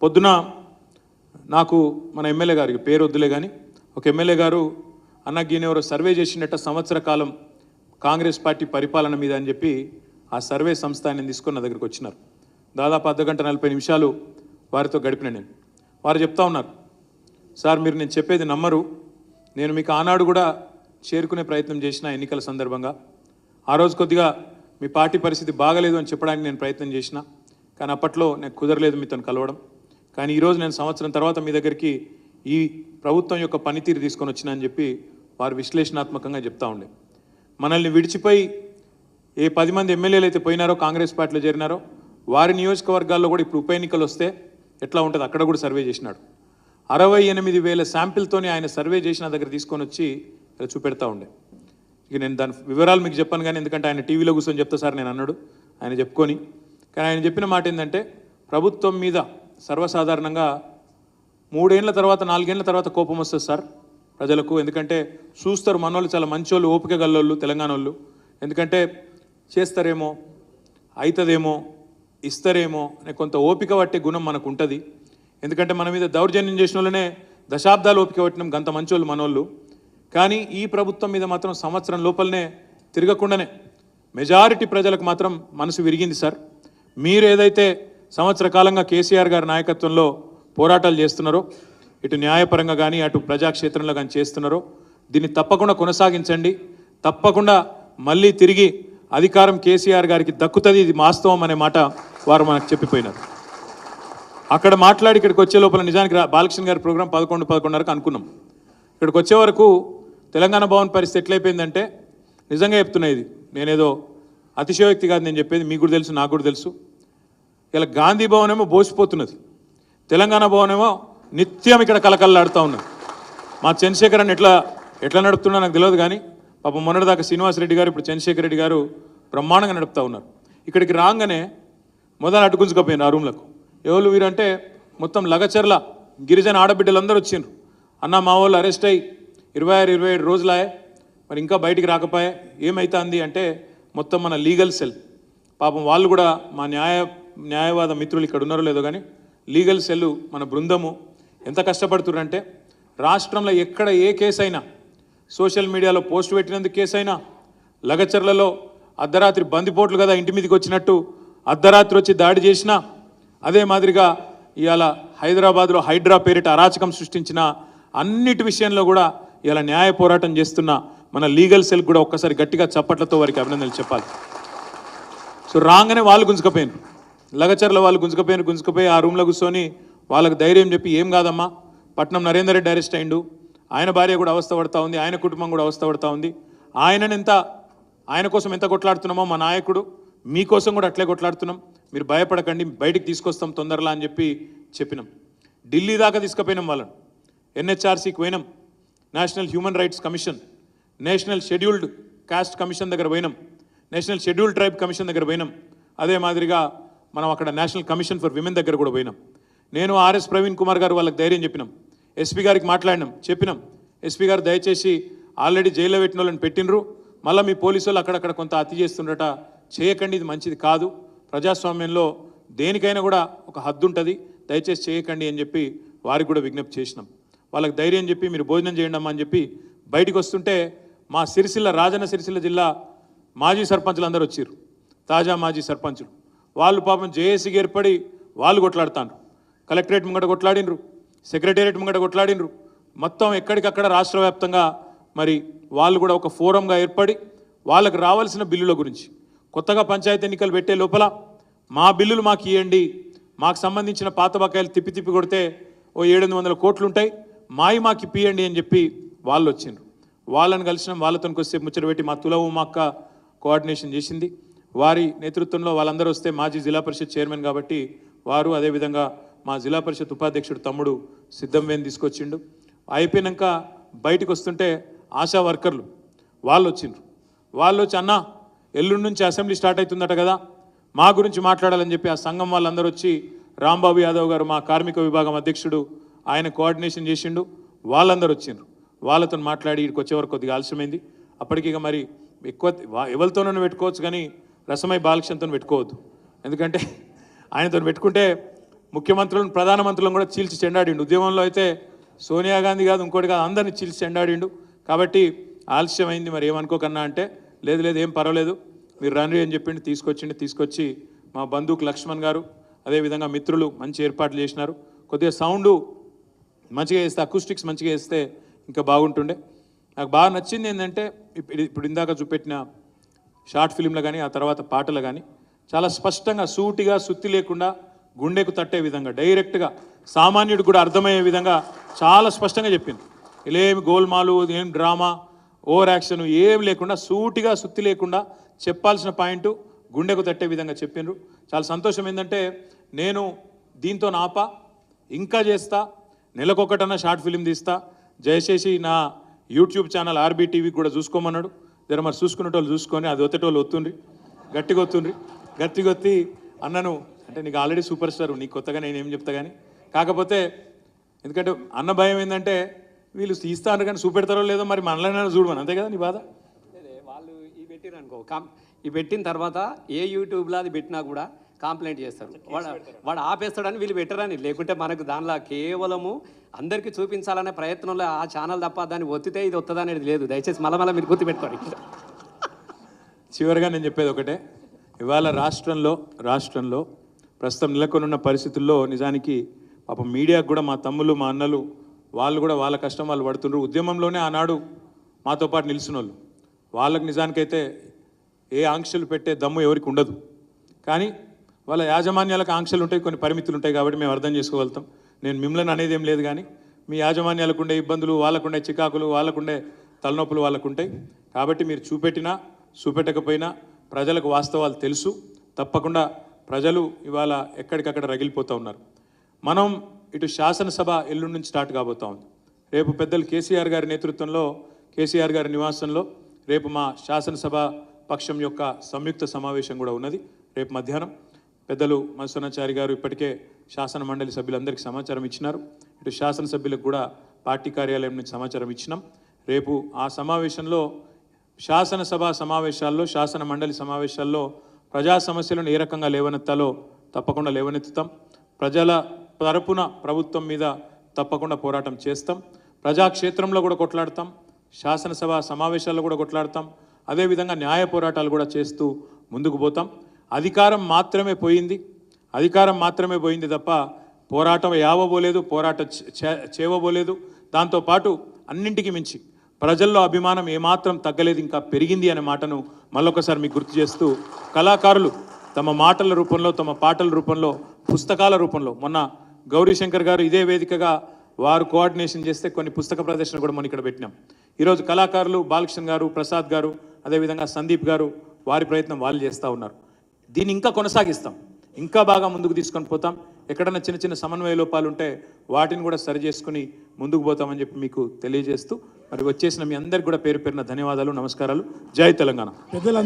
పొద్దున నాకు మన ఎమ్మెల్యే గారికి పేరు వద్దులే కానీ ఒక ఎమ్మెల్యే గారు అన్న గీనెవరో సర్వే చేసినట్ట సంవత్సర కాలం కాంగ్రెస్ పార్టీ పరిపాలన మీద అని చెప్పి ఆ సర్వే సంస్థ ఆయన తీసుకొని నా దగ్గరికి వచ్చినారు. దాదాపు 1:40 వారితో గడిపిన నేను. వారు చెప్తా ఉన్నారు, సార్ మీరు నేను చెప్పేది నమ్మరు, నేను మీకు ఆనాడు కూడా చేరుకునే ప్రయత్నం చేసిన ఎన్నికల సందర్భంగా. ఆ రోజు కొద్దిగా మీ పార్టీ పరిస్థితి బాగలేదు అని చెప్పడానికి నేను ప్రయత్నం చేసిన, కానీ అప్పట్లో నాకు కుదరలేదు మీతో కలవడం. కానీ ఈరోజు నేను సంవత్సరం తర్వాత మీ దగ్గరికి ఈ ప్రభుత్వం యొక్క పనితీరు తీసుకొని వచ్చినా అని చెప్పి వారు విశ్లేషణాత్మకంగా చెప్తా ఉండే. మనల్ని విడిచిపోయి ఏ 10 మంది ఎమ్మెల్యేలు అయితే పోయినారో కాంగ్రెస్ పార్టీలో చేరినారో వారి నియోజకవర్గాల్లో కూడా ఇప్పుడు ఉప ఎన్నికలు వస్తే ఎట్లా ఉంటుంది అక్కడ కూడా సర్వే చేసినాడు. 68,000 శాంపిల్తోనే ఆయన సర్వే చేసిన దగ్గర తీసుకొని వచ్చి ఇలా చూపెడతా ఉండే. ఇక నేను దాని వివరాలు మీకు చెప్పాను కానీ ఎందుకంటే ఆయన టీవీలో కూర్చొని చెప్తా సార్ నేను అన్నాడు ఆయన చెప్పుకొని. కానీ ఆయన చెప్పిన మాట ఏంటంటే ప్రభుత్వం మీద సర్వసాధారణంగా 3 ఏళ్ల తర్వాత 4 ఏళ్ల తర్వాత కోపం వస్తుంది సార్ ప్రజలకు. ఎందుకంటే చూస్తారు మనోళ్ళు చాలా మంచోళ్ళు, ఓపిక గల్లోళ్ళు తెలంగాణ వాళ్ళు. ఎందుకంటే చేస్తారేమో, అవుతుందేమో, ఇస్తారేమో అనే కొంత ఓపిక పట్టే గుణం మనకు ఉంటుంది. ఎందుకంటే మన మీద దౌర్జన్యం చేసిన వాళ్ళనే దశాబ్దాలు ఓపిక పట్టినాం, గంత మంచోళ్ళు మనోళ్ళు. కానీ ఈ ప్రభుత్వం మీద మాత్రం సంవత్సరం లోపలనే తిరగకుండానే మెజారిటీ ప్రజలకు మాత్రం మనసు విరిగింది సార్. మీరు ఏదైతే సంవత్సర కాలంగా కేసీఆర్ గారి నాయకత్వంలో పోరాటాలు చేస్తున్నారో, ఇటు న్యాయపరంగా కానీ అటు ప్రజాక్షేత్రంలో కానీ చేస్తున్నారో దీన్ని తప్పకుండా కొనసాగించండి. తప్పకుండా మళ్ళీ తిరిగి అధికారం కేసీఆర్ గారికి దక్కుతుంది, ఇది వాస్తవం అనే మాట వారు మనకు చెప్పిపోయినారు. అక్కడ మాట్లాడి ఇక్కడికి వచ్చే లోపల నిజానికి బాలకృష్ణ గారి ప్రోగ్రాం 11:30 అనుకున్నాం. ఇక్కడికి వచ్చే వరకు తెలంగాణ భవన్ పరిస్థితి ఎట్లయిపోయిందంటే నిజంగా చెప్తున్నా, ఇది నేనేదో అతిశయోక్తి కాదు నేను చెప్పేది, మీకు కూడా తెలుసు నాకు కూడా తెలుసు. ఇలా గాంధీ భవన్ ఏమో బోసిపోతున్నది, తెలంగాణ భవన్ ఏమో నిత్యం ఇక్కడ కలకల్లాడుతూ ఉన్నది. మా చంద్రశేఖర్ అని ఎట్లా నడుపుతున్నా నాకు తెలియదు కానీ పాపం మొన్నటిదాకా శ్రీనివాసరెడ్డి గారు ఇప్పుడు చంద్రశేఖర్ రెడ్డి గారు బ్రహ్మాండంగా నడుపుతూ ఉన్నారు. ఇక్కడికి రాగానే మొదలు అడ్డుకుంచుకపోయినారు ఆ రూమ్లకు. ఎవరు వీరంటే మొత్తం లగచర్ల గిరిజన ఆడబిడ్డలందరూ వచ్చిండ్రు. అన్న మా వాళ్ళు అరెస్ట్ అయ్యి 26-27 రోజులాయే, మరి ఇంకా బయటికి రాకపోయా ఏమవుతుంది అంటే మొత్తం మన లీగల్ సెల్ పాపం వాళ్ళు కూడా మా న్యాయవాద మిత్రులు ఇక్కడ ఉన్నారో లేదో కానీ లీగల్ సెల్ మన బృందము ఎంత కష్టపడుతున్నారంటే రాష్ట్రంలో ఎక్కడ ఏ కేసు అయినా సోషల్ మీడియాలో పోస్ట్ పెట్టినందుకు కేసు అయినా, లగచర్లలో అర్ధరాత్రి బందిపోట్లు కదా ఇంటి మీదకి వచ్చినట్టు అర్ధరాత్రి వచ్చి దాడి చేసినా, అదే మాదిరిగా ఇవాళ హైదరాబాద్లో హైడ్రా పేరిట అరాచకం సృష్టించిన అన్నిటి విషయంలో కూడా ఇలా న్యాయ పోరాటం చేస్తున్న మన లీగల్ సెల్ కూడా ఒక్కసారి గట్టిగా చప్పట్లతో వారికి అభినందనలు చెప్పాలి. సో రాగానే వాళ్ళు గుంజుకపోయారు, లగచర్ల వాళ్ళు గుంజుకపోయి ఆ రూమ్లో కూర్చొని వాళ్ళకు ధైర్యం చెప్పి ఏం కాదమ్మా, పట్నం నరేందర్ రెడ్డి అరెస్ట్ అయిండు, ఆయన భార్య కూడా అవస్థ పడతా ఉంది, ఆయన కుటుంబం కూడా అవస్థ పడతా ఉంది, ఆయన కోసం ఎంత కొట్లాడుతున్నామో మా నాయకుడు మీకోసం కూడా అట్లే కొట్లాడుతున్నాం, మీరు భయపడకండి బయటికి తీసుకొస్తాం తొందరలా అని చెప్పినాం. ఢిల్లీ దాకా తీసుకుపోయినాం వాళ్ళను, NHRCకి పోయినాం, national human rights commission, national scheduled cost commission దగ్గర పోయినాం, నేషనల్ షెడ్యూల్డ్ ట్రైబ్ కమిషన్ దగ్గర పోయినాం, అదే మాదిరిగా మనం అక్కడ నేషనల్ కమిషన్ ఫర్ విమెన్ దగ్గర కూడా పోయినాం. నేను RS ప్రవీణ్ కుమార్ గారు వాళ్ళకి ధైర్యం చెప్పినాం, SP గారికి మాట్లాడినాం, చెప్పినాం SP గారు దయచేసి ఆల్రెడీ జైల్లో పెట్టిన వాళ్ళని పెట్టినరు, మళ్ళీ మీ పోలీసు వాళ్ళు అక్కడక్కడ కొంత అతి చేస్తుండట, చేయకండి ఇది మంచిది కాదు, ప్రజాస్వామ్యంలో దేనికైనా కూడా ఒక హద్దు ఉంటుంది, దయచేసి చేయకండి అని చెప్పి వారికి కూడా విజ్ఞప్తి చేసినాం. వాళ్ళకి ధైర్యం చెప్పి మీరు భోజనం చేయండి అమ్మా అని చెప్పి బయటికి వస్తుంటే మా రాజన్న సిరిసిల్ల జిల్లా మాజీ సర్పంచులు అందరూ వచ్చారు, తాజా మాజీ సర్పంచులు. వాళ్ళు పాపం జేఏసీకి ఏర్పడి వాళ్ళు కొట్లాడుతారు, కలెక్టరేట్ ముంగట కొట్లాడినరు, సెక్రటేరియట్ ముంగట కొట్లాడినరు, మొత్తం ఎక్కడికక్కడ రాష్ట్ర వ్యాప్తంగా మరి వాళ్ళు కూడా ఒక ఫోరంగా ఏర్పడి వాళ్ళకు రావాల్సిన బిల్లుల గురించి, కొత్తగా పంచాయతీ ఎన్నికలు పెట్టే లోపల మా బిల్లులు మాకు ఇవ్వండి, మాకు సంబంధించిన పాత బకాయిలు తిప్పి కొడితే ఓ 700 కోట్లు ఉంటాయి, మాకు ఇప్పియండి అని చెప్పి వాళ్ళు వచ్చిండ్రు. వాళ్ళని కలిసినాం, వాళ్ళతో కొద్దిసేపు ముచ్చట పెట్టి మా తులవు మా అక్క కోఆర్డినేషన్ చేసింది. వారి నేతృత్వంలో వాళ్ళందరూ వస్తే మాజీ జిల్లా పరిషత్ చైర్మన్ కాబట్టి వారు, అదేవిధంగా మా జిల్లా పరిషత్ ఉపాధ్యక్షుడు తమ్ముడు సిద్ధంవేని తీసుకొచ్చిండు. అయిపోయినాక బయటకు వస్తుంటే ఆశా వర్కర్లు వాళ్ళు వచ్చిండ్రు. వాళ్ళు వచ్చి అన్న ఎల్లుండి నుంచి అసెంబ్లీ స్టార్ట్ అవుతుందట కదా, మా గురించి మాట్లాడాలని చెప్పి ఆ సంఘం వాళ్ళందరూ వచ్చి రాంబాబు యాదవ్ గారు మా కార్మిక విభాగం అధ్యక్షుడు ఆయన కోఆర్డినేషన్ చేసిండు, వాళ్ళందరూ వచ్చిండ్రు. వాళ్ళతో మాట్లాడి ఇక్కడికి వచ్చేవరకు కొద్దిగా ఆలస్యమైంది. అప్పటికి ఇక మరి ఎక్కువ ఎవరితోనూ పెట్టుకోవచ్చు కానీ రసమై బాలకృష్ణతో పెట్టుకోవద్దు, ఎందుకంటే ఆయనతో పెట్టుకుంటే ముఖ్యమంత్రులను ప్రధానమంత్రులను కూడా చీల్చి చెండాడిండు. ఉద్యమంలో అయితే సోనియా గాంధీ కాదు ఇంకోటి కాదు అందరినీ చీల్చి చెండాడిండు. కాబట్టి ఆలస్యమైంది, మరి ఏమనుకోకన్నా అంటే లేదు లేదు ఏం పర్వాలేదు మీరు రండి అని చెప్పిండు. తీసుకొచ్చి మా బంధువుకు లక్ష్మణ్ గారు అదేవిధంగా మిత్రులు మంచి ఏర్పాట్లు చేసినారు. కొద్దిగా సౌండు మంచిగా వేస్తే, అకూస్టిక్స్ మంచిగా వేస్తే ఇంకా బాగుంటుండే. నాకు బాగా నచ్చింది ఏంటంటే ఇప్పుడు ఇందాక చూపెట్టిన షార్ట్ ఫిల్మ్లో కానీ ఆ తర్వాత పాటలు కానీ చాలా స్పష్టంగా సూటిగా సుత్తి లేకుండా గుండెకు తట్టే విధంగా డైరెక్ట్గా సామాన్యుడు కూడా అర్థమయ్యే విధంగా చాలా స్పష్టంగా చెప్పింది. ఇలా ఏమి గోల్మాలు, ఏం డ్రామా, ఓవర్ యాక్షన్ ఏం లేకుండా సూటిగా సుత్తి లేకుండా చెప్పాల్సిన పాయింట్ గుండెకు తట్టే విధంగా చెప్పిండ్రు. చాలా సంతోషం ఏంటంటే నేను దీంతో నాపా ఇంకా చేస్తా, నెలకొకటన్నా షార్ట్ ఫిలిం తీస్తా, దయచేసి నా యూట్యూబ్ ఛానల్ ఆర్బీటీవీ కూడా చూసుకోమన్నాడు. జర మరి చూసుకునేటోళ్ళు చూసుకొని అది ఒత్తేటోళ్ళు ఒత్తుండ్రి, గట్టిగొత్తి అన్నను అంటే నీకు ఆల్రెడీ సూపర్ స్టార్, నీకు కొత్తగా నేనేం చెప్తా కానీ కాకపోతే ఎందుకంటే అన్న భయం ఏంటంటే వీళ్ళు తీస్తారు కానీ చూపెడతారో లేదో మరి మనలైనా చూడమని, అంతే కదా నీ బాధ. వాళ్ళు ఈ పెట్టిరు అనుకో, ఈ పెట్టిన తర్వాత ఏ యూట్యూబ్లో అది పెట్టినా కూడా కాంప్లైంట్ చేస్తారు, వాడు ఆపేస్తాడని వీళ్ళు పెట్టరని. లేకుంటే మనకు దానిలో కేవలము అందరికీ చూపించాలనే ప్రయత్నంలో ఆ ఛానల్ తప్ప దాన్ని ఒత్తితే ఇది వస్తుందా అనేది లేదు. దయచేసి మళ్ళీ మీరు గుర్తుపెట్టుకోండి. చివరిగా నేను చెప్పేది ఒకటే, ఇవాళ రాష్ట్రంలో ప్రస్తుతం నెలకొనున్న పరిస్థితుల్లో నిజానికి పాపం మీడియాకు కూడా మా తమ్ముళ్ళు మా అన్నలు వాళ్ళు కూడా వాళ్ళ కష్టం వాళ్ళు పడుతుండ్రు. ఉద్యమంలోనే ఆనాడు మాతో పాటు నిలిచిన వాళ్ళు, వాళ్ళకి నిజానికైతే ఏ ఆంక్షలు పెట్టే దమ్ము ఎవరికి ఉండదు. కానీ వాళ్ళ యాజమాన్యాలకు ఆంక్షలు ఉంటాయి, కొన్ని పరిమితులు ఉంటాయి కాబట్టి మేము అర్థం చేసుకోగలుగుతాం. నేను మిమ్మల్ని అనేది ఏం లేదు కానీ మీ యాజమాన్యాలకు ఉండే ఇబ్బందులు, వాళ్ళకుండే చికాకులు, వాళ్ళకుండే తలనొప్పులు వాళ్ళకుంటాయి. కాబట్టి మీరు చూపెట్టకపోయినా ప్రజలకు వాస్తవాలు తెలుసు. తప్పకుండా ప్రజలు ఇవాళ ఎక్కడికక్కడ రగిలిపోతూ ఉన్నారు. మనం ఇటు శాసనసభ ఎల్లుండి నుంచి స్టార్ట్ కాబోతా ఉంది. రేపు పెద్దలు కేసీఆర్ గారి నేతృత్వంలో కేసీఆర్ గారి నివాసంలో రేపు మా శాసనసభ పక్షం యొక్క సంయుక్త సమావేశం కూడా ఉన్నది. రేపు మధ్యాహ్నం పెద్దలు మధుసూదనాచారి గారు ఇప్పటికే శాసన మండలి సభ్యులందరికీ సమాచారం ఇచ్చినారు. ఇటు శాసనసభ్యులకు కూడా పార్టీ కార్యాలయం నుంచి సమాచారం ఇచ్చినాం. రేపు ఆ సమావేశంలో శాసనసభ సమావేశాల్లో, శాసన మండలి సమావేశాల్లో ప్రజా సమస్యలను ఏ రకంగా లేవనెత్తాలో తప్పకుండా లేవనెత్తుతాం. ప్రజల తరపున ప్రభుత్వం మీద తప్పకుండా పోరాటం చేస్తాం. ప్రజాక్షేత్రంలో కూడా కొట్లాడతాం, శాసనసభ సమావేశాల్లో కూడా కొట్లాడతాం. అదేవిధంగా న్యాయ పోరాటాలు కూడా చేస్తూ ముందుకు పోతాం. అధికారం మాత్రమే పోయింది తప్ప పోరాటం యావబోలేదు, పోరాటం చేవబోలేదు. దాంతోపాటు అన్నింటికి మించి ప్రజల్లో అభిమానం ఏమాత్రం తగ్గలేదు, ఇంకా పెరిగింది అనే మాటను మళ్ళొకసారి మీకు గుర్తు చేస్తూ, కళాకారులు తమ మాటల రూపంలో, తమ పాటల రూపంలో, పుస్తకాల రూపంలో, మొన్న గౌరీశంకర్ గారు ఇదే వేదికగా వారు కోఆర్డినేషన్ చేస్తే కొన్ని పుస్తక ప్రదర్శన కూడా మనం ఇక్కడ పెట్టినాం. ఈరోజు కళాకారులు బాలకృష్ణ గారు, ప్రసాద్ గారు, అదేవిధంగా సందీప్ గారు వారి ప్రయత్నం వాళ్ళు చేస్తూ ఉన్నారు. దీన్ని ఇంకా కొనసాగిస్తాం, ఇంకా బాగా ముందుకు తీసుకొని పోతాం. ఎక్కడన్నా చిన్న చిన్న సమన్వయ లోపాలు ఉంటే వాటిని కూడా సరి చేసుకుని ముందుకు పోతామని చెప్పి మీకు తెలియజేస్తూ, మరి వచ్చేసిన మీ అందరికీ కూడా పేరు పేరున ధన్యవాదాలు, నమస్కారాలు. జై తెలంగాణ.